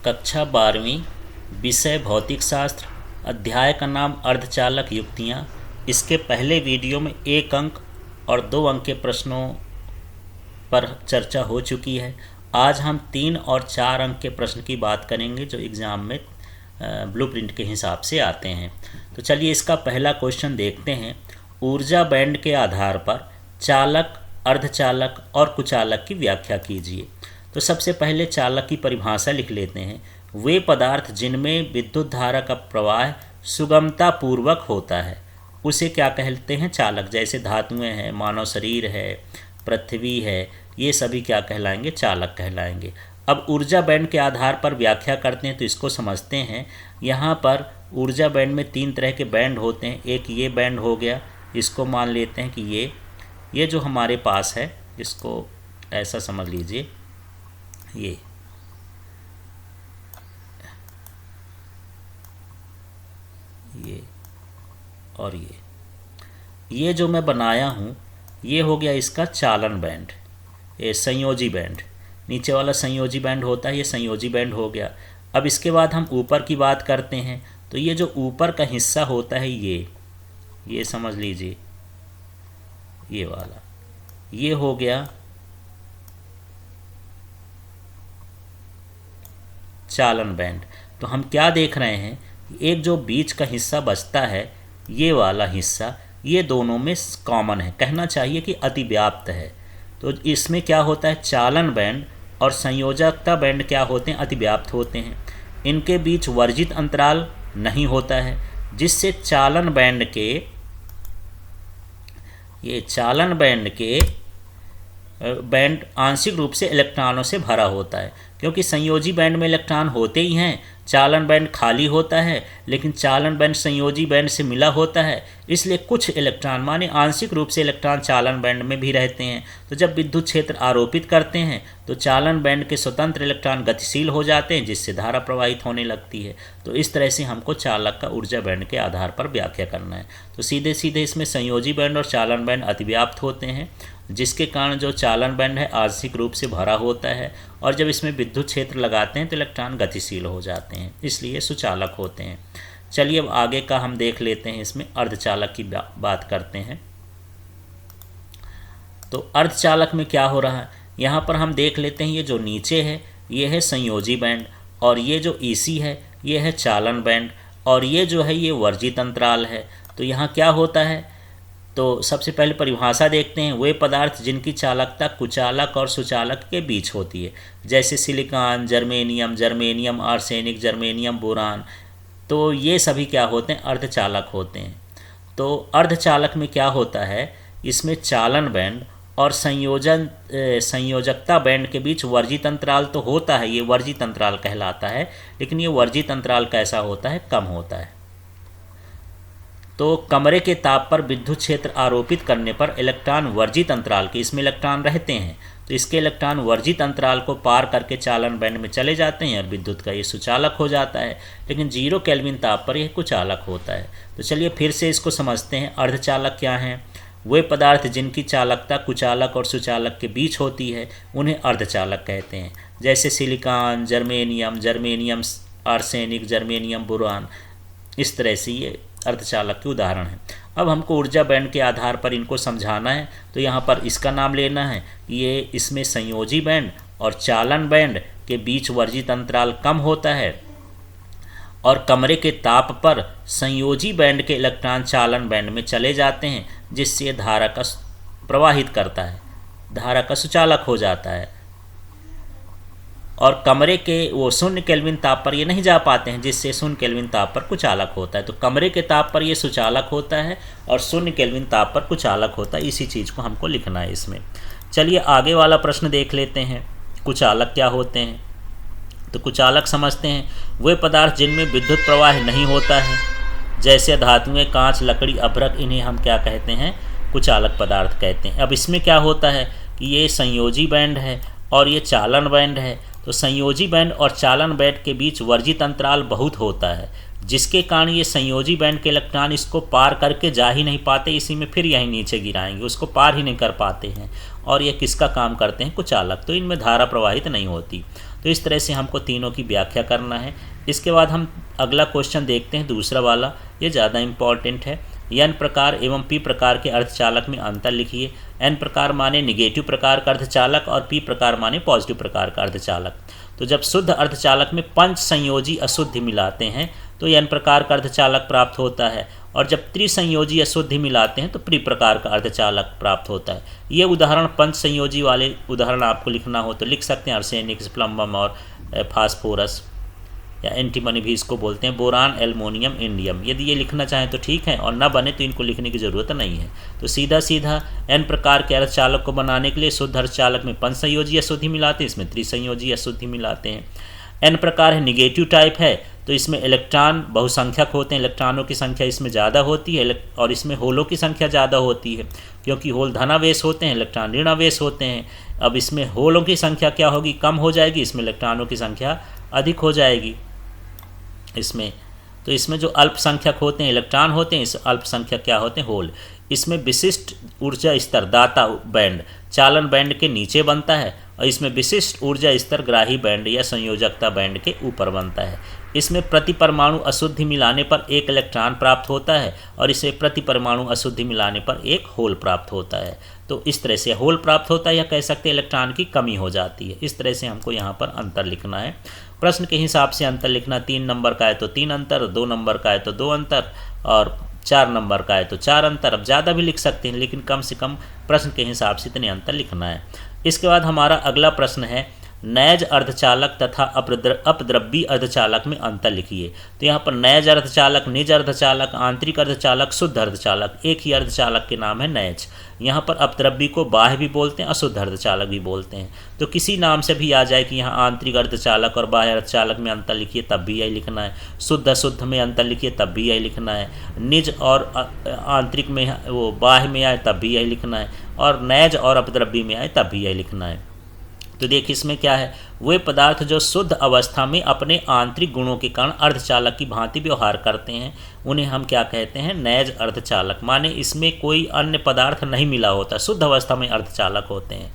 कक्षा 12वीं, विषय भौतिक शास्त्र, अध्याय का नाम अर्धचालक युक्तियाँ। इसके पहले वीडियो में 1 अंक और 2 अंक के प्रश्नों पर चर्चा हो चुकी है। आज हम 3 और 4 अंक के प्रश्न की बात करेंगे जो एग्ज़ाम में ब्लूप्रिंट के हिसाब से आते हैं। तो चलिए इसका पहला क्वेश्चन देखते हैं। ऊर्जा बैंड के आधार पर चालक, अर्धचालक और कुचालक की व्याख्या कीजिए। तो सबसे पहले चालक की परिभाषा लिख लेते हैं। वे पदार्थ जिनमें विद्युत धारा का प्रवाह सुगमता पूर्वक होता है उसे क्या कहते हैं? चालक। जैसे धातुएं हैं, मानव शरीर है, पृथ्वी है, ये सभी क्या कहलाएंगे? चालक कहलाएंगे। अब ऊर्जा बैंड के आधार पर व्याख्या करते हैं तो इसको समझते हैं। यहाँ पर ऊर्जा बैंड में 3 तरह के बैंड होते हैं। एक ये बैंड हो गया, इसको मान लेते हैं कि ये जो हमारे पास है, इसको ऐसा समझ लीजिए, ये और ये जो मैं बनाया हूँ ये हो गया इसका चालन बैंड, ये संयोजी बैंड। नीचे वाला संयोजी बैंड होता है, ये संयोजी बैंड हो गया। अब इसके बाद हम ऊपर की बात करते हैं तो ये जो ऊपर का हिस्सा होता है ये समझ लीजिए, ये वाला, ये हो गया चालन बैंड। तो हम क्या देख रहे हैं, एक जो बीच का हिस्सा बचता है, ये वाला हिस्सा, ये दोनों में कॉमन है, कहना चाहिए कि अतिव्याप्त है। तो इसमें क्या होता है, चालन बैंड और संयोजकता बैंड क्या होते हैं? अतिव्याप्त होते हैं। इनके बीच वर्जित अंतराल नहीं होता है, जिससे चालन बैंड आंशिक रूप से इलेक्ट्रॉनों से भरा होता है। क्योंकि संयोजी बैंड में इलेक्ट्रॉन होते ही हैं, चालन बैंड खाली होता है, लेकिन चालन बैंड संयोजी बैंड से मिला होता है, इसलिए कुछ इलेक्ट्रॉन माने आंशिक रूप से इलेक्ट्रॉन चालन बैंड में भी रहते हैं। तो जब विद्युत क्षेत्र आरोपित करते हैं तो चालन बैंड के स्वतंत्र इलेक्ट्रॉन गतिशील हो जाते हैं, जिससे धारा प्रवाहित होने लगती है। तो इस तरह से हमको चालक का ऊर्जा बैंड के आधार पर व्याख्या करना है। तो सीधे सीधे इसमें संयोजी बैंड और चालन बैंड अतिव्याप्त होते हैं, जिसके कारण जो चालन बैंड है आंशिक रूप से भरा होता है, और जब इसमें विद्युत क्षेत्र लगाते हैं तो इलेक्ट्रॉन गतिशील हो जाते हैं, इसलिए सुचालक होते हैं। चलिए अब आगे का हम देख लेते हैं। इसमें अर्धचालक की बात करते हैं। तो अर्धचालक में क्या हो रहा है, यहाँ पर हम देख लेते हैं। ये जो नीचे है ये है संयोजी बैंड, और ये जो ईसी है ये है चालन बैंड, और ये जो है ये वर्जित अंतराल है। तो यहाँ क्या होता है, तो सबसे पहले परिभाषा देखते हैं। वे पदार्थ जिनकी चालकता कुचालक और सुचालक के बीच होती है, जैसे silicon, germanium, arsenic, germanium, boron, तो ये सभी क्या होते हैं? अर्धचालक होते हैं। तो अर्धचालक में क्या होता है, इसमें चालन बैंड और संयोजकता बैंड के बीच वर्जित अंतराल तो होता है, ये वर्जित अंतराल कहलाता है, लेकिन ये वर्जित अंतराल कैसा होता है? कम होता है। तो कमरे के ताप पर विद्युत क्षेत्र आरोपित करने पर इलेक्ट्रॉन वर्जित अंतराल के, इसमें इलेक्ट्रॉन रहते हैं, तो इसके इलेक्ट्रॉन वर्जित अंतराल को पार करके चालन बैंड में चले जाते हैं और विद्युत का ये सुचालक हो जाता है। लेकिन 0 केल्विन ताप पर यह कुचालक होता है। तो चलिए फिर से इसको समझते हैं। अर्धचालक क्या हैं? वे पदार्थ जिनकी चालकता कुचालक और सुचालक के बीच होती है उन्हें अर्धचालक कहते हैं, जैसे silicon, germanium, arsenic, germanium, boron. इस तरह से ये अर्धचालक के उदाहरण हैं। अब हमको ऊर्जा बैंड के आधार पर इनको समझाना है, तो यहाँ पर इसका नाम लेना है। ये इसमें संयोजी बैंड और चालन बैंड के बीच वर्जित अंतराल कम होता है, और कमरे के ताप पर संयोजी बैंड के इलेक्ट्रॉन चालन बैंड में चले जाते हैं, जिससे धारा का प्रवाहित करता है, धारा का सुचालक हो जाता है। और कमरे के 0 केल्विन ताप पर ये नहीं जा पाते हैं, जिससे 0 केल्विन ताप पर कुचालक होता है। तो कमरे के ताप पर ये सुचालक होता है और 0 केल्विन ताप पर कुचालक होता है। इसी चीज़ को हमको लिखना है इसमें। चलिए आगे वाला प्रश्न देख लेते हैं। कुचालक क्या होते हैं? तो कुचालक समझते हैं। वे पदार्थ जिनमें विद्युत प्रवाह नहीं होता है, जैसे धातुएं, कांच, लकड़ी, अभ्रक, इन्हें हम क्या कहते हैं? कुचालक पदार्थ कहते हैं। अब इसमें क्या होता है कि ये संयोजी बैंड है और ये चालन बैंड है। तो संयोजी बैंड और चालन बैंड के बीच वर्जित अंतराल बहुत होता है, जिसके कारण ये संयोजी बैंड के इलेक्ट्रॉन इसको पार करके जा ही नहीं पाते, इसी में फिर यहीं नीचे गिराएंगे, उसको पार ही नहीं कर पाते हैं और ये किसका काम करते हैं, कुचालक। तो इनमें धारा प्रवाहित नहीं होती। तो इस तरह से हमको तीनों की व्याख्या करना है। इसके बाद हम अगला क्वेश्चन देखते हैं, दूसरा वाला, ये ज़्यादा इम्पॉर्टेंट है। एन प्रकार एवं पी प्रकार के अर्धचालक में अंतर लिखिए। एन प्रकार माने निगेटिव प्रकार का अर्धचालक और पी प्रकार माने पॉजिटिव प्रकार का अर्धचालक। तो जब शुद्ध अर्धचालक में पंच संयोजी अशुद्धि मिलाते हैं तो एन प्रकार का अर्धचालक प्राप्त होता है, और जब त्रिसंयोजी अशुद्धि मिलाते हैं तो पी प्रकार का अर्धचालक प्राप्त होता है। ये उदाहरण पंच संयोजी वाले उदाहरण आपको लिखना हो तो लिख सकते हैं, आर्सेनिक, प्लम्बम और फास्फोरस या एंटीमनी भी इसको बोलते हैं, बोरान, एल्युमिनियम, इंडियम। यदि ये लिखना चाहें तो ठीक है, और ना बने तो इनको लिखने की ज़रूरत नहीं है। तो सीधा सीधा एन प्रकार के अर्धचालक को बनाने के लिए शुद्ध अर्धचालक में पंच संयोजी अशुद्धि मिलाते हैं, इसमें त्रिसंयोजी अशुद्धि मिलाते हैं। एन प्रकार है निगेटिव टाइप है, तो इसमें इलेक्ट्रॉन बहुसंख्यक होते हैं, इलेक्ट्रॉनों की संख्या इसमें ज़्यादा होती है और इसमें होलों की संख्या ज़्यादा होती है, क्योंकि होल धनावेश होते हैं, इलेक्ट्रॉन ऋणावेश होते हैं। अब इसमें होलों की संख्या क्या होगी, कम हो जाएगी, इसमें इलेक्ट्रॉनों की संख्या अधिक हो जाएगी। तो इसमें जो अल्पसंख्यक होते हैं इलेक्ट्रॉन होते हैं, इस अल्पसंख्यक क्या होते हैं, होल। इसमें विशिष्ट ऊर्जा स्तर दाता बैंड चालन बैंड के नीचे बनता है, और इसमें विशिष्ट ऊर्जा स्तर ग्राही बैंड या संयोजकता बैंड के ऊपर बनता है। इसमें प्रति परमाणु अशुद्धि मिलाने पर एक इलेक्ट्रॉन प्राप्त होता है, और इसे प्रति परमाणु अशुद्धि मिलाने पर एक होल प्राप्त होता है। तो इस तरह से होल प्राप्त होता है, या कह सकते हैं इलेक्ट्रॉन की कमी हो जाती है। इस तरह से हमको यहाँ पर अंतर लिखना है। प्रश्न के हिसाब से अंतर लिखना, 3 नंबर का है तो 3 अंतर, 2 नंबर का है तो 2 अंतर, और 4 नंबर का है तो 4 अंतर। अब ज़्यादा भी लिख सकते हैं, लेकिन कम से कम प्रश्न के हिसाब से इतने अंतर लिखना है। इसके बाद हमारा अगला प्रश्न है, नैज अर्धचालक तथा अपद्रव्यी अर्धचालक में अंतर लिखिए। तो यहाँ पर नैज अर्धचालक, निज अर्धचालक, आंतरिक अर्धचालक, शुद्ध अर्धचालक, एक ही अर्धचालक के नाम है नैज। यहाँ पर अपद्रव्यी को बाह्य भी बोलते हैं, अशुद्ध अर्धचालक भी बोलते हैं। तो किसी नाम से भी आ जाए कि यहाँ आंतरिक अर्धचालक और बाह्य अर्धचालक में अंतर लिखिए, तब भी यही लिखना है। शुद्ध अशुद्ध में अंतर लिखिए, तब भी यही लिखना है। निज और आंतरिक में वो बाह्य में आए तब भी यही लिखना है, और नैज और अपद्रव्यी में आए तब भी यही लिखना है। तो देखिए इसमें क्या है, वे पदार्थ जो शुद्ध अवस्था में अपने आंतरिक गुणों के कारण अर्धचालक की भांति व्यवहार करते हैं, उन्हें हम क्या कहते हैं, नैज अर्धचालक। माने इसमें कोई अन्य पदार्थ नहीं मिला होता, शुद्ध अवस्था में अर्धचालक होते हैं।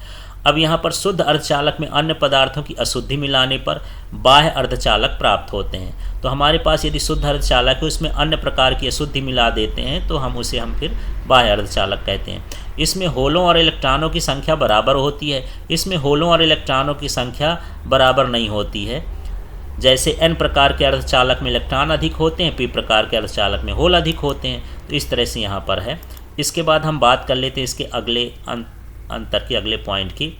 अब यहाँ पर शुद्ध अर्धचालक में अन्य पदार्थों की अशुद्धि मिलाने पर बाह्य अर्धचालक प्राप्त होते हैं। तो हमारे पास यदि शुद्ध अर्धचालक है उसमें अन्य प्रकार की अशुद्धि मिला देते हैं तो हम फिर बाह्य अर्धचालक कहते हैं। इसमें होलों और इलेक्ट्रॉनों की संख्या बराबर होती है, इसमें होलों और इलेक्ट्रॉनों की संख्या बराबर नहीं होती है। जैसे एन प्रकार के अर्धचालक में इलेक्ट्रॉन अधिक होते हैं, पी प्रकार के अर्धचालक में होल अधिक होते हैं। तो इस तरह से यहाँ पर है। इसके बाद हम बात कर लेते हैं इसके अगले अंतर की, अगले पॉइंट की।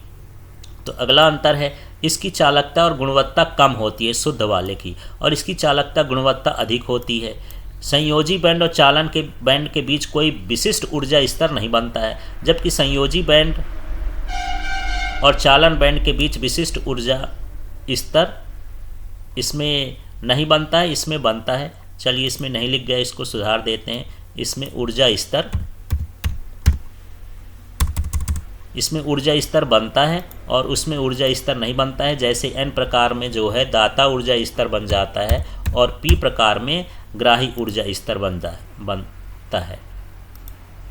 तो अगला अंतर है, इसकी चालकता और गुणवत्ता कम होती है शुद्ध वाले की, और इसकी चालकता गुणवत्ता अधिक होती है। संयोजी बैंड और चालन के बैंड के बीच कोई विशिष्ट ऊर्जा स्तर नहीं बनता है, जबकि संयोजी बैंड और चालन बैंड के बीच विशिष्ट ऊर्जा स्तर इसमें नहीं बनता है, इसमें बनता है। चलिए इसमें नहीं लिख गया, इसको सुधार देते हैं। इसमें ऊर्जा स्तर बनता है और उसमें ऊर्जा स्तर नहीं बनता है। जैसे एन प्रकार में जो है दाता ऊर्जा स्तर बन जाता है, और पी प्रकार में ग्राही ऊर्जा स्तर बनता है।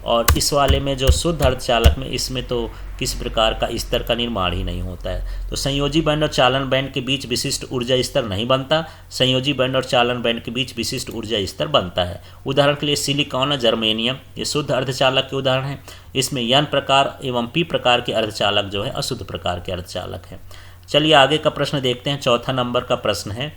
और इस वाले में जो शुद्ध अर्धचालक में, इसमें तो किसी प्रकार का स्तर का निर्माण ही नहीं होता है। तो संयोजी बैंड और चालन बैंड के बीच विशिष्ट ऊर्जा स्तर नहीं बनता, संयोजी बैंड और चालन बैंड के बीच विशिष्ट ऊर्जा स्तर बनता है। उदाहरण के लिए सिलिकॉन और जर्मेनियम, ये शुद्ध अर्धचालक के उदाहरण हैं। इसमें एन प्रकार एवं पी प्रकार के अर्धचालक जो है अशुद्ध प्रकार के अर्धचालक हैं। चलिए आगे का प्रश्न देखते हैं। चौथा नंबर का प्रश्न है।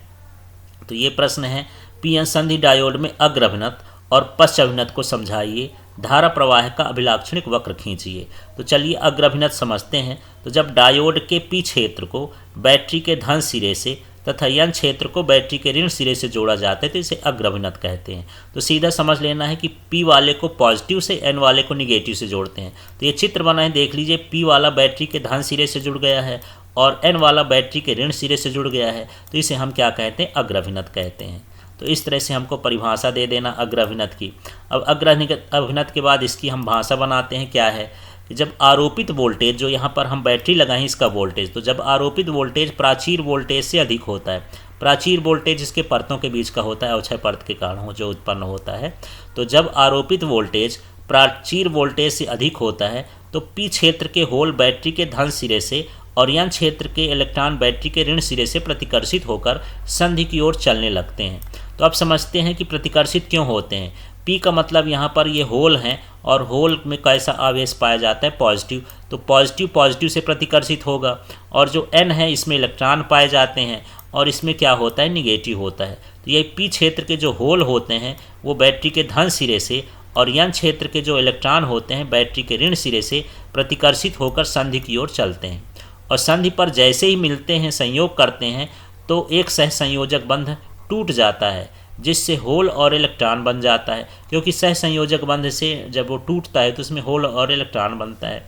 तो ये प्रश्न है, पीएन संधि डायोड में अग्र अभिनत और पश्च अभिनत को समझाइए, धारा प्रवाह का अभिलाक्षणिक वक्र खींचिए। तो चलिए अग्र अभिनत समझते हैं। तो जब डायोड के पी क्षेत्र को बैटरी के धन सिरे से तथा एन क्षेत्र को बैटरी के ऋण सिरे से जोड़ा जाता है तो इसे अग्र अभिनत कहते हैं। तो सीधा समझ लेना है कि पी वाले को पॉजिटिव से, एन वाले को निगेटिव से जोड़ते हैं। तो ये चित्र बना है, देख लीजिए। पी वाला बैटरी के धन सिरे से जुड़ गया है और एन वाला बैटरी के ऋण सिरे से जुड़ गया है, तो इसे हम क्या कहते हैं, अग्र अभिनत कहते हैं। तो इस तरह से हमको परिभाषा दे देना अग्र अभिनत की। अब अग्र अभिनत के बाद इसकी हम भाषा बनाते हैं। क्या है कि जब आरोपित वोल्टेज, जो यहाँ पर हम बैटरी लगाएं इसका वोल्टेज, तो जब आरोपित वोल्टेज प्राचीर वोल्टेज से अधिक होता है, प्राचीर वोल्टेज इसके परतों के बीच का होता है, अवक्षय परत के कारण जो उत्पन्न होता है, तो जब आरोपित वोल्टेज प्राचीर वोल्टेज से अधिक होता है तो पी क्षेत्र के होल बैटरी के धन सिरे से और एन क्षेत्र के इलेक्ट्रॉन बैटरी के ऋण सिरे से प्रतिकर्षित होकर संधि की ओर चलने लगते हैं। तो अब समझते हैं कि प्रतिकर्षित क्यों होते हैं। पी का मतलब यहाँ पर ये होल हैं और होल में कैसा आवेश पाया जाता है, पॉजिटिव, तो पॉजिटिव पॉजिटिव से प्रतिकर्षित होगा, और जो एन है इसमें इलेक्ट्रॉन पाए जाते हैं और इसमें क्या होता है, निगेटिव होता है। तो ये पी क्षेत्र के जो होल होते हैं वो बैटरी के धन सिरे से और एन क्षेत्र के जो इलेक्ट्रॉन होते हैं बैटरी के ऋण सिरे से प्रतिकर्षित होकर संधि की ओर चलते हैं, और संधि पर जैसे ही मिलते हैं, संयोग करते हैं, तो एक सहसंयोजक बंध टूट जाता है जिससे होल और इलेक्ट्रॉन बन जाता है, क्योंकि सहसंयोजक बंध से जब वो टूटता है तो उसमें होल और इलेक्ट्रॉन बनता है।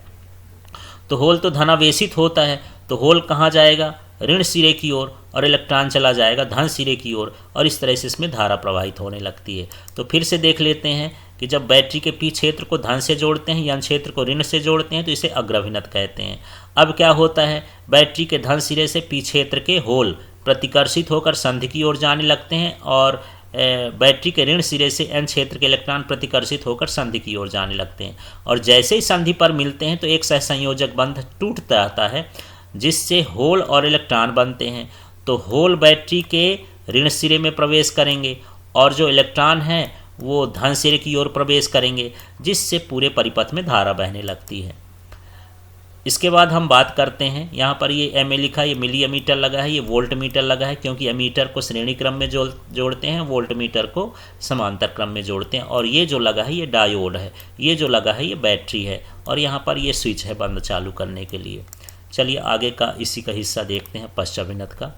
तो होल तो धनावेशित होता है, तो होल कहाँ जाएगा, ऋण सिरे की ओर, और इलेक्ट्रॉन चला जाएगा धन सिरे की ओर, और इस तरह से इसमें धारा प्रवाहित होने लगती है। तो फिर से देख लेते हैं कि जब बैटरी के पी क्षेत्र को धन से जोड़ते हैं या क्षेत्र को ऋण से जोड़ते हैं तो इसे अग्रभिनत कहते हैं। अब क्या होता है, बैटरी के धन सिरे से पी क्षेत्र के होल प्रतिकर्षित होकर संधि की ओर जाने लगते हैं और बैटरी के ऋण सिरे से एन क्षेत्र के इलेक्ट्रॉन प्रतिकर्षित होकर संधि की ओर जाने लगते हैं, और जैसे ही संधि पर मिलते हैं तो एक सहसंयोजक बंध टूट जाता है जिससे होल और इलेक्ट्रॉन बनते हैं। तो होल बैटरी के ऋण सिरे में प्रवेश करेंगे और जो इलेक्ट्रॉन हैं वो धन सिरे की ओर प्रवेश करेंगे, जिससे पूरे परिपथ में धारा बहने लगती है। इसके बाद हम बात करते हैं, यहाँ पर ये एम ए लिखा है, ये मिली एमीटर लगा है, ये वोल्ट मीटर लगा है, क्योंकि एमीटर को श्रेणी क्रम में जोड़ते हैं, वोल्ट मीटर को समांतर क्रम में जोड़ते हैं। और ये जो लगा है ये डायोड है, ये जो लगा है ये बैटरी है, और यहाँ पर ये स्विच है बंद चालू करने के लिए। चलिए आगे का इसी का हिस्सा देखते हैं पश्चाभिनत का।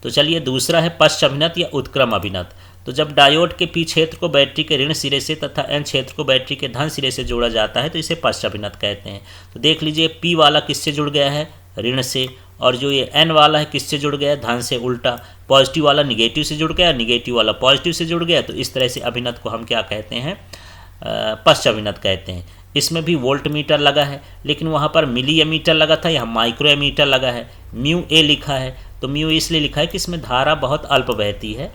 तो चलिए दूसरा है पश्चाभिनत या उत्क्रम अभिनत। तो जब डायोड के पी क्षेत्र को बैटरी के ऋण सिरे से तथा एन क्षेत्र को बैटरी के धन सिरे से जोड़ा जाता है तो इसे पश्चाभिनत कहते हैं। तो देख लीजिए पी वाला किससे जुड़ गया है, ऋण से, और जो ये एन वाला है किससे जुड़ गया है, धन से। उल्टा पॉजिटिव वाला निगेटिव से जुड़ गया, निगेटिव वाला पॉजिटिव से जुड़ गया, तो इस तरह से अभिनत को हम क्या कहते हैं, पश्चाभिनत कहते हैं। इसमें भी वोल्ट मीटर लगा है, लेकिन वहाँ पर मिली एमीटर लगा था, यहाँ माइक्रो एमीटर लगा है, म्यू ए लिखा है। तो म्यू इसलिए लिखा है कि इसमें धारा बहुत अल्प बहती है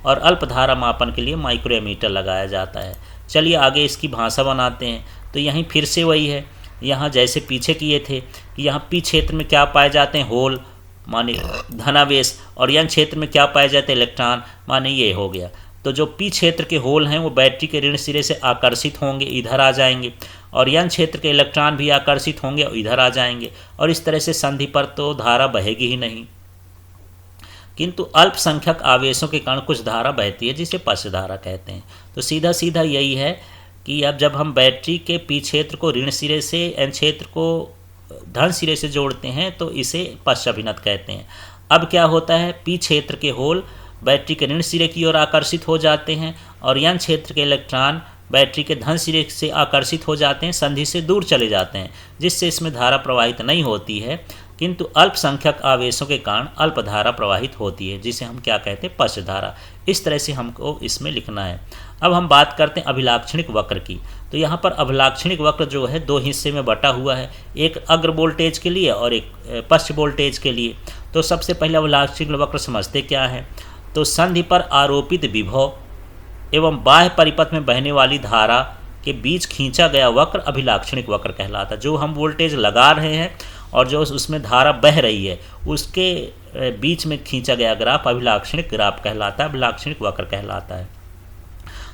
और अल्प धारा मापन के लिए माइक्रो एमीटर लगाया जाता है। चलिए आगे इसकी भाषा बनाते हैं। तो यहीं फिर से वही है, यहाँ जैसे पीछे किए थे कि यहाँ पी क्षेत्र में क्या पाए जाते हैं, होल माने धनावेश, और एन क्षेत्र में क्या पाए जाते हैं, इलेक्ट्रॉन, माने ये हो गया। तो जो पी क्षेत्र के होल हैं वो बैटरी के ऋण सिरे से आकर्षित होंगे, इधर आ जाएंगे, और एन क्षेत्र के इलेक्ट्रॉन भी आकर्षित होंगे और इधर आ जाएंगे, और इस तरह से संधि पर तो धारा बहेगी ही नहीं, किंतु अल्पसंख्यक आवेशों के कारण कुछ धारा बहती है जिसे पश्च धारा कहते हैं। तो सीधा सीधा यही है कि अब जब हम बैटरी के पी क्षेत्र को ऋण सिरे से एन क्षेत्र को धन सिरे से जोड़ते हैं तो इसे पश्चाभिनत कहते हैं। अब क्या होता है, पी क्षेत्र के होल बैटरी के ऋण सिरे की ओर आकर्षित हो जाते हैं और एन क्षेत्र के इलेक्ट्रॉन बैटरी के धन सिरे से आकर्षित हो जाते हैं, संधि से दूर चले जाते हैं, जिससे इसमें धारा प्रवाहित नहीं होती है, किंतु अल्पसंख्यक आवेशों के कारण अल्प धारा प्रवाहित होती है, जिसे हम क्या कहते हैं, पश्च धारा। इस तरह से हमको इसमें लिखना है। अब हम बात करते हैं अभिलाक्षणिक वक्र की। तो यहाँ पर अभिलाक्षणिक वक्र जो है दो हिस्से में बटा हुआ है, एक अग्र वोल्टेज के लिए और एक पश्च वोल्टेज के लिए। तो सबसे पहले अभिलाक्षणिक वक्र समझते क्या है। तो संधि पर आरोपित विभव एवं बाह्य परिपथ में बहने वाली धारा के बीच खींचा गया वक्र अभिलाक्षणिक वक्र कहलाता है। जो हम वोल्टेज लगा रहे हैं और जो उसमें धारा बह रही है उसके बीच में खींचा गया ग्राफ अभिलाक्षणिक ग्राफ कहलाता है, अभिलाक्षणिक वक्र कहलाता है।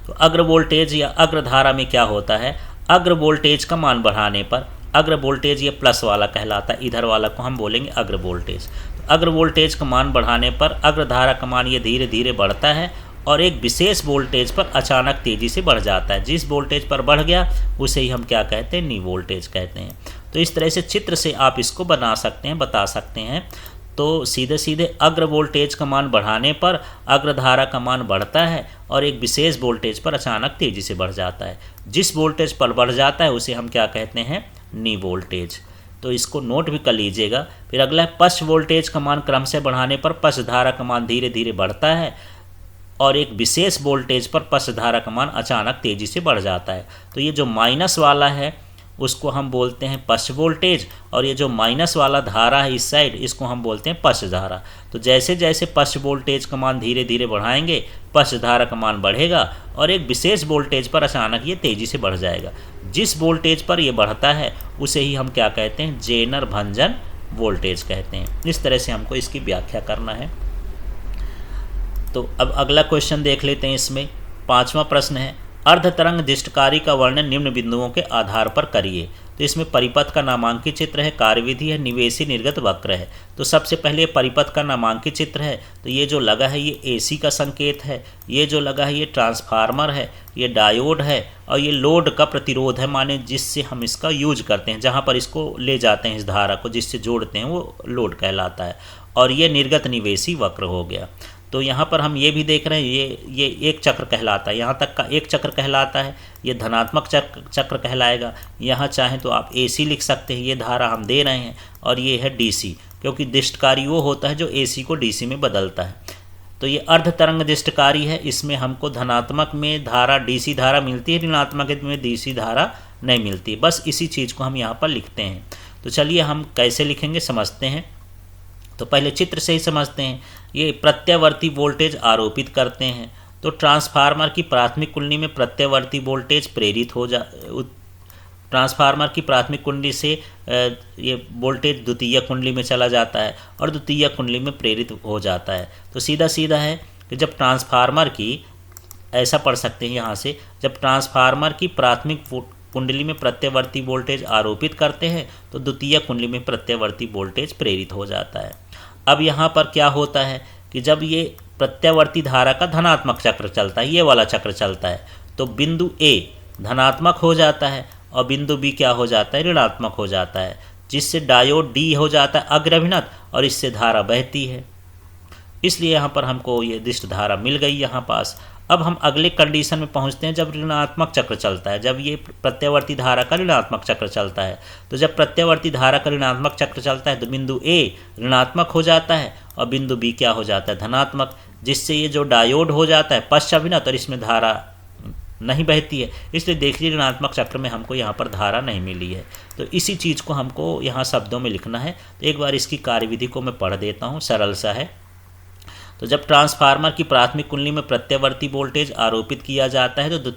तो अग्र वोल्टेज या अग्र धारा में क्या होता है, अग्र वोल्टेज का मान बढ़ाने पर, अग्र वोल्टेज ये प्लस वाला कहलाता है, इधर वाला को हम बोलेंगे अग्र वोल्टेज। तो अग्र वोल्टेज का मान बढ़ाने पर अग्र धारा का मान ये धीरे धीरे बढ़ता है और एक विशेष वोल्टेज पर अचानक तेजी से बढ़ जाता है। जिस वोल्टेज पर बढ़ गया उसे ही हम क्या कहते हैं, नी वोल्टेज कहते हैं। तो इस तरह से चित्र से आप इसको बना सकते हैं, बता सकते हैं। तो सीधे सीधे अग्र वोल्टेज का मान बढ़ाने पर अग्र धारा का मान बढ़ता है और एक विशेष वोल्टेज पर अचानक तेजी से बढ़ जाता है। जिस वोल्टेज पर बढ़ जाता है उसे हम क्या कहते हैं, नी वोल्टेज। तो इसको नोट भी कर लीजिएगा। फिर अगला है पश्च वोल्टेज का मान क्रम से बढ़ाने पर पश्च धारा का मान धीरे धीरे बढ़ता है और एक विशेष वोल्टेज पर पश्च धारा का मान अचानक तेजी से बढ़ जाता है। तो ये जो माइनस वाला है उसको हम बोलते हैं पश्च वोल्टेज, और ये जो माइनस वाला धारा है इस साइड, इसको हम बोलते हैं पश्च धारा। तो जैसे जैसे पश्च वोल्टेज का मान धीरे धीरे बढ़ाएंगे, पश्च धारा का मान बढ़ेगा और एक विशेष वोल्टेज पर अचानक ये तेज़ी से बढ़ जाएगा। जिस वोल्टेज पर ये बढ़ता है उसे ही हम क्या कहते हैं, जेनर भंजन वोल्टेज कहते हैं। इस तरह से हमको इसकी व्याख्या करना है। तो अब अगला क्वेश्चन देख लेते हैं। इसमें 5वां प्रश्न है, अर्ध तरंग दिष्टकारी का वर्णन निम्न बिंदुओं के आधार पर करिए। तो इसमें परिपथ का नामांकित चित्र है, कार्यविधि है, निवेशी निर्गत वक्र है। तो सबसे पहले परिपथ का नामांकित चित्र है। तो ये जो लगा है ये एसी का संकेत है, ये जो लगा है ये ट्रांसफार्मर है, ये डायोड है, और ये लोड का प्रतिरोध है, माने जिससे हम इसका यूज करते हैं, जहाँ पर इसको ले जाते हैं, इस धारा को जिससे जोड़ते हैं वो लोड कहलाता है। और ये निर्गत निवेशी वक्र हो गया। तो यहाँ पर हम ये भी देख रहे हैं ये एक चक्र कहलाता है, यहाँ तक का एक चक्र कहलाता है, ये धनात्मक चक्र कहलाएगा। यहाँ चाहें तो आप एसी लिख सकते हैं, ये धारा हम दे रहे हैं, और ये है डीसी, क्योंकि दिष्टकारी वो होता है जो एसी को डीसी में बदलता है। तो ये अर्ध तरंग दिष्टकारी है, इसमें हमको धनात्मक में धारा डीसी धारा मिलती है, ऋणात्मक में डीसी धारा नहीं मिलती। बस इसी चीज़ को हम यहाँ पर लिखते हैं। तो चलिए हम कैसे लिखेंगे समझते हैं। तो पहले चित्र से ही समझते हैं। ये प्रत्यावर्ती वोल्टेज आरोपित करते हैं। तो ट्रांसफार्मर की प्राथमिक कुंडली में प्रत्यावर्ती वोल्टेज प्रेरित हो ट्रांसफार्मर की प्राथमिक कुंडली से ये वोल्टेज द्वितीय कुंडली में चला जाता है और द्वितीय कुंडली में प्रेरित हो जाता है। तो सीधा सीधा है कि जब ट्रांसफार्मर की, ऐसा पढ़ सकते हैं यहाँ से, जब ट्रांसफार्मर की प्राथमिक कुंडली में प्रत्यावर्ती वोल्टेज आरोपित करते हैं तो द्वितीय कुंडली में प्रत्यावर्ती वोल्टेज प्रेरित हो जाता है। अब यहाँ पर क्या होता है कि जब ये प्रत्यावर्ती धारा का धनात्मक चक्र चलता है, ये वाला चक्र चलता है, तो बिंदु ए धनात्मक हो जाता है और बिंदु बी क्या हो जाता है, ऋणात्मक हो जाता है, जिससे डायोड डी हो जाता है अग्रभिनत और इससे धारा बहती है। इसलिए यहाँ पर हमको ये दिष्ट धारा मिल गई यहाँ पास। अब हम अगले कंडीशन में पहुँचते हैं जब ऋणात्मक चक्र चलता है, जब ये प्रत्यावर्ती धारा का ऋणात्मक चक्र चलता है। तो जब प्रत्यावर्ती धारा का ऋणात्मक चक्र चलता है तो बिंदु ए ऋणात्मक हो जाता है और बिंदु बी क्या हो जाता है, धनात्मक, जिससे ये जो डायोड हो जाता है पश्चाभिनत और इसमें धारा नहीं बहती है। इसलिए देखिए ऋणात्मक चक्र में हमको यहाँ पर धारा नहीं मिली है। तो इसी चीज़ को हमको यहाँ शब्दों में लिखना है। तो एक बार इसकी कार्यविधि को मैं पढ़ देता हूँ, सरल सा है। तो जब ट्रांसफार्मर की प्राथमिक कुंडली में प्रत्यावर्ती वोल्टेज आरोपित किया जाता है तो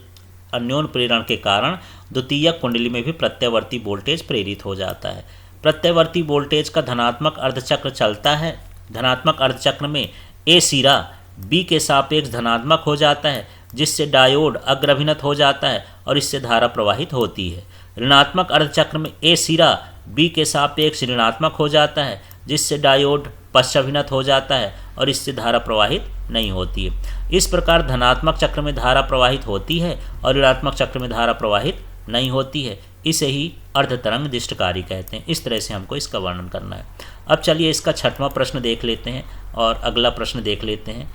अन्योन्य प्रेरण के कारण द्वितीय कुंडली में भी प्रत्यावर्ती वोल्टेज प्रेरित हो जाता है। प्रत्यावर्ती वोल्टेज का धनात्मक अर्धचक्र चलता है। धनात्मक अर्धचक्र में ए सिरा बी के सापेक्ष धनात्मक हो जाता है, जिससे डायोड अग्रभिनत हो जाता है और इससे धारा प्रवाहित होती है। ऋणात्मक अर्धचक्र में ए सिरा बी के सापेक्ष ऋणात्मक हो जाता है, जिससे डायोड पश्चाभिनत हो जाता है और इससे धारा प्रवाहित नहीं होती है। इस प्रकार धनात्मक चक्र में धारा प्रवाहित होती है और ऋणात्मक चक्र में धारा प्रवाहित नहीं होती है। इसे ही अर्धतरंग दिष्टकारी कहते हैं। इस तरह से हमको इसका वर्णन करना है। अब चलिए इसका 6वां प्रश्न देख लेते हैं और अगला प्रश्न देख लेते हैं।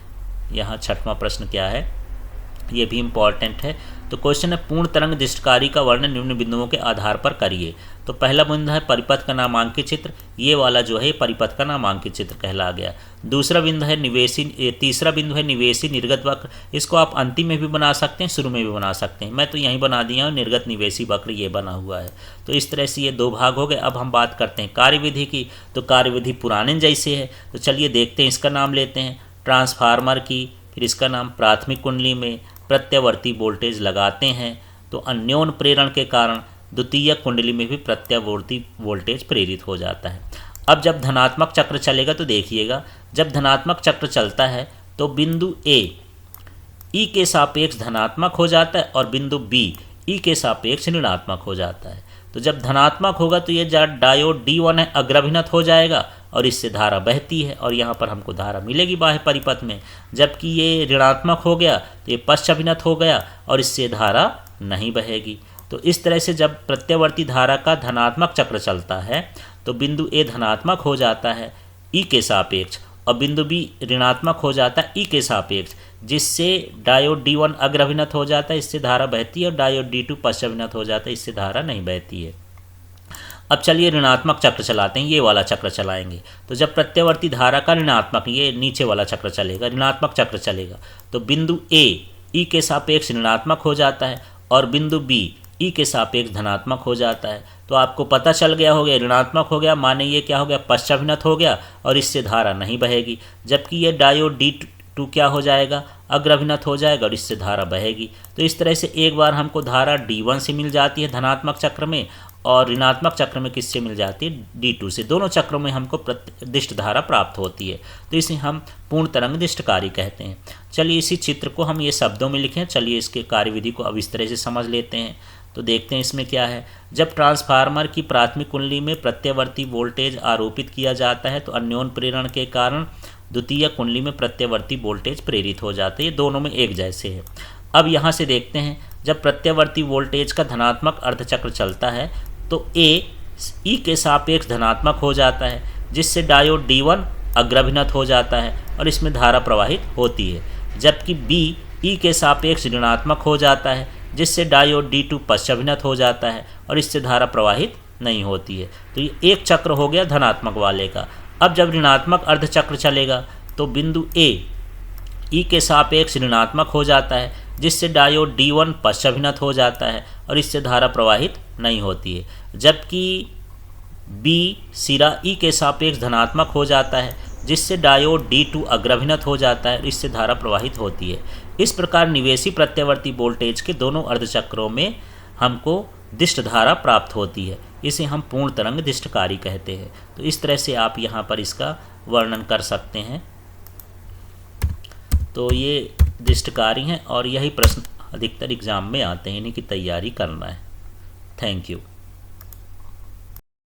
यहाँ 6वां प्रश्न क्या है, ये भी इम्पॉर्टेंट है। तो क्वेश्चन है, पूर्ण तरंग दिष्टकारी का वर्णन निम्न बिंदुओं के आधार पर करिए। तो पहला बिंदु है परिपथ का नामांकित चित्र, ये वाला जो है परिपथ का नामांकित चित्र कहला गया। दूसरा बिंदु है निवेशी, तीसरा बिंदु है निवेशी निर्गत वक्र। इसको आप अंतिम में भी बना सकते हैं, शुरू में भी बना सकते हैं। मैं तो यहीं बना दिया हूँ, निर्गत निवेशी वक्र ये बना हुआ है। तो इस तरह से ये 2 भाग हो गए। अब हम बात करते हैं कार्यविधि की। तो कार्यविधि पुराने जैसे है। तो चलिए देखते हैं, इसका नाम लेते हैं ट्रांसफार्मर की, फिर इसका नाम प्राथमिक कुंडली में प्रत्यावर्ती वोल्टेज लगाते हैं तो अन्योन्य प्रेरण के कारण द्वितीय कुंडली में भी प्रत्यावर्ती वोल्टेज प्रेरित हो जाता है। अब जब धनात्मक चक्र चलेगा तो देखिएगा, जब धनात्मक चक्र चलता है तो बिंदु ए ई के सापेक्ष धनात्मक हो जाता है और बिंदु बी ई के सापेक्ष ऋणात्मक हो जाता है। तो जब धनात्मक होगा तो ये डायोड D1 है अग्रभिनत हो जाएगा और इससे धारा बहती है और यहाँ पर हमको धारा मिलेगी बाह्य परिपथ में। जबकि ये ऋणात्मक हो गया तो ये पश्चाभिनत हो गया और इससे धारा नहीं बहेगी। तो इस तरह से जब प्रत्यावर्ती धारा का धनात्मक चक्र चलता है तो बिंदु ए धनात्मक हो जाता है ई के सापेक्ष और बिंदु बी ऋणात्मक हो जाता है ई के सापेक्ष, जिससे डायोड D1 अग्रभिनत हो जाता है, इससे धारा बहती है और डायोड D2 पश्चाभिनत हो जाता है, इससे धारा नहीं बहती है। अब चलिए ऋणात्मक चक्र चलाते हैं, ये वाला चक्र चलाएंगे। तो जब प्रत्यावर्ती धारा का ऋणात्मक, ये नीचे वाला चक्र चलेगा, ऋणात्मक चक्र चलेगा तो बिंदु ए ई के सापेक्ष ऋणात्मक हो जाता है और बिंदु बी ई के सापेक्ष धनात्मक हो जाता है। तो आपको पता चल गया हो गया, ऋणात्मक हो गया माने ये क्या हो गया, पश्चाभिनत हो गया और इससे धारा नहीं बहेगी। जबकि ये डायोड D2 क्या हो जाएगा, अग्रभिनत हो जाएगा और इससे धारा बहेगी। तो इस तरह से एक बार हमको धारा D1 से मिल जाती है धनात्मक चक्र में, और ऋणात्मक चक्र में किससे मिल जाती है, D2 से। दोनों चक्रों में हमको दिष्ट धारा प्राप्त होती है। तो इसे हम पूर्ण तरंग दिष्टकारी कहते हैं। चलिए इसी चित्र को हम ये शब्दों में लिखें। चलिए इसके कार्यविधि को अब इस तरह से समझ लेते हैं। तो देखते हैं इसमें क्या है। जब ट्रांसफार्मर की प्राथमिक कुंडली में प्रत्यवर्ती वोल्टेज आरोपित किया जाता है तो अन्योन प्रेरण के कारण द्वितीय कुंडली में प्रत्यवर्ती वोल्टेज प्रेरित हो जाते हैं। ये दोनों में एक जैसे है। अब यहाँ से देखते हैं, जब प्रत्यवर्ती वोल्टेज का धनात्मक अर्धचक्र चलता है तो ए ई के सापेक्ष धनात्मक हो जाता है, जिससे डायोड D1 अग्रभिनत हो जाता है और इसमें धारा प्रवाहित होती है। जबकि बी ई के सापेक्ष ऋणात्मक हो जाता है, जिससे डायोड D2 पश्चाभिनत हो जाता है और इससे धारा प्रवाहित नहीं होती है। तो ये एक चक्र हो गया धनात्मक वाले का। अब जब ऋणात्मक अर्धचक्र चलेगा तो बिंदु ए ई के सापेक्ष ऋणात्मक हो जाता है, जिससे डायोड D1 पश्चाभिनत हो जाता है और इससे धारा प्रवाहित नहीं होती है। जबकि बी सिरा ई के सापेक्ष धनात्मक हो जाता है, जिससे डायोड D2 अग्रभिनत हो जाता है और इससे धारा प्रवाहित होती है। इस प्रकार निवेशी प्रत्यवर्ती वोल्टेज के दोनों अर्धचक्रों में हमको दिष्ट धारा प्राप्त होती है। इसे हम पूर्ण तरंग दिष्टकारी कहते हैं। तो इस तरह से आप यहाँ पर इसका वर्णन कर सकते हैं। तो ये दिष्टकारी हैं और यही प्रश्न अधिकतर एग्जाम में आते हैं, इन्हीं की तैयारी करना है। Thank you.